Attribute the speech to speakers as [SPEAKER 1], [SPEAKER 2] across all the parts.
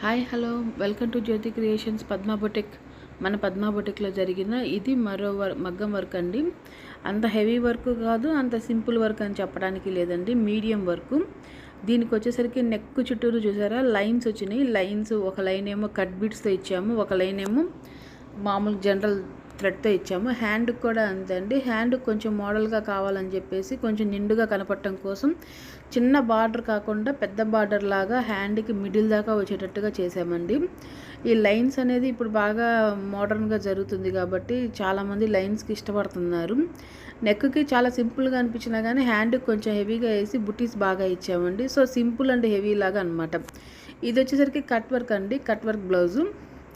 [SPEAKER 1] Hi hello welcome to Jyothi creations Padma boutique. మన పద్మా బొటిక్లో జరిగిన ఇది మరో మగ్గం వర్క్ అండి. అంత హెవీ వర్క్ కాదు, అంత సింపుల్ వర్క్ అని చెప్పడానికి లేదండి, మీడియం వర్క్. దీనికి వచ్చేసరికి నెక్ చుట్టూరు చూసారా లైన్స్ వచ్చినాయి. లైన్స్ ఒక లైన్ ఏమో కట్ బీట్స్తో ఇచ్చాము, ఒక లైన్ ఏమో మామూలు జనరల్ థ్రెడ్తో ఇచ్చాము. హ్యాండ్కి కూడా అంతే అండి. హ్యాండ్ కొంచెం మోడల్గా కావాలని చెప్పేసి కొంచెం నిండుగా కనపడటం కోసం చిన్న బార్డర్ కాకుండా పెద్ద బార్డర్ లాగా హ్యాండ్కి మిడిల్ దాకా వచ్చేటట్టుగా చేసామండి. ఈ లైన్స్ అనేది ఇప్పుడు బాగా మోడర్న్గా జరుగుతుంది కాబట్టి చాలామంది లైన్స్కి ఇష్టపడుతున్నారు. నెక్కి చాలా సింపుల్గా అనిపించినా కానీ హ్యాండ్కి కొంచెం హెవీగా వేసి బుటీస్ బాగా ఇచ్చామండి. సో సింపుల్ అండ్ హెవీ లాగా అనమాట. ఇది వచ్చేసరికి కట్ వర్క్ అండి, cut work blouse.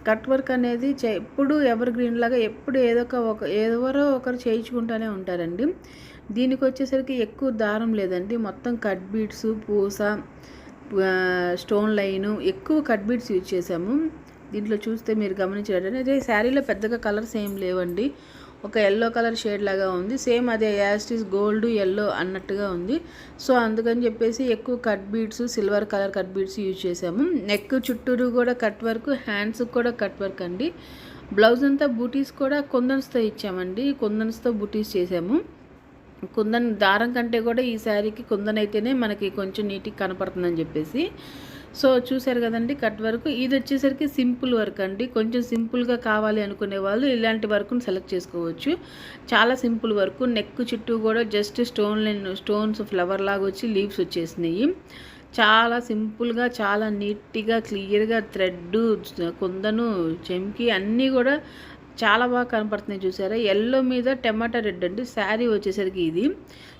[SPEAKER 1] Cut work అనేది ఎప్పుడు ఎవర్ గ్రీన్ లాగా ఎప్పుడు ఎవరో ఒకరు చేయించుకుంటూనే ఉంటారండి. దీనికి వచ్చేసరికి ఎక్కువ దారం లేదండి, మొత్తం కట్ బీడ్స్, పూస, స్టోన్ లైను, ఎక్కువ కట్ బీడ్స్ యూజ్ చేసాము. దీంట్లో చూస్తే మీరు గమనించేటంటే శారీలో పెద్దగా కలర్స్ ఏం లేవండి. ఒక ఎల్లో కలర్ షేడ్ లాగా ఉంది, సేమ్ అదే యాస్టీస్ గోల్డ్ ఎల్లో అన్నట్టుగా ఉంది. సో అందుకని చెప్పేసి ఎక్కువ cut beads, silver colour cut beads use చేసాము. నెక్ చుట్టూరు కూడా కట్ వర్క్, హ్యాండ్స్కి కూడా కట్ వర్క్ అండి. బ్లౌజ్ అంతా బూటీస్ కూడా కుందన్స్తో ఇచ్చామండి, కుందన్స్తో బూటీస్ చేసాము. కుందన్ దారం కంటే కూడా ఈ శారీకి కుందన్ అయితేనే మనకి కొంచెం నీట్గా కనపడుతుందని చెప్పేసి. సో చూసారు కదండి కట్ వర్క్. ఇది వచ్చేసరికి సింపుల్ వర్క్ అండి. కొంచెం సింపుల్గా కావాలి అనుకునే వాళ్ళు ఇలాంటి వర్క్ను సెలెక్ట్ చేసుకోవచ్చు. చాలా సింపుల్ వర్క్. నెక్ చుట్టూ కూడా జస్ట్ స్టోన్స్ ఫ్లవర్ లాగా వచ్చి లీవ్స్ వచ్చేసినాయి. చాలా సింపుల్గా, చాలా నీట్గా, క్లియర్గా థ్రెడ్, కుందను, చెంకి అన్నీ కూడా చాలా బాగా కనపడుతున్నాయి. చూసారా ఎల్లో మీద టమాటా రెడ్ అండి శారీ వచ్చేసరికి ఇది.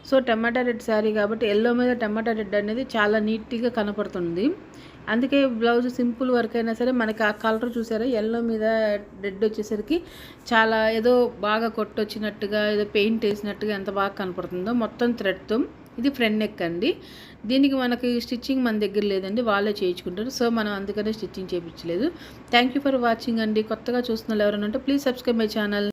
[SPEAKER 1] సో టమాటా రెడ్ శారీ కాబట్టి ఎల్లో మీద టమాటా రెడ్ అనేది చాలా నీట్గా కనపడుతుంది. అందుకే బ్లౌజ్ సింపుల్ వర్క్ అయినా సరే మనకి ఆ కలర్ చూసారా ఎల్లో మీద రెడ్ వచ్చేసరికి చాలా ఏదో బాగా కొట్టొచ్చినట్టుగా, ఏదో పెయింట్ వేసినట్టుగా ఎంత బాగా కనపడుతుందో మొత్తం థ్రెడ్తో. ఇది ఫ్రంట్ నెక్ అండి. దీనికి మనకి స్టిచ్చింగ్ మన దగ్గర లేదండి, వాళ్ళే చేయించుకుంటారు. సో మనం అందుకనే స్టిచ్చింగ్ చేయించలేదు. థ్యాంక్ యూ ఫర్ వాచింగ్ అండి. కొత్తగా చూస్తున్న వాళ్ళు ఎవరైనా ఉంటే ప్లీజ్ సబ్స్క్రైబ్ మై ఛానల్.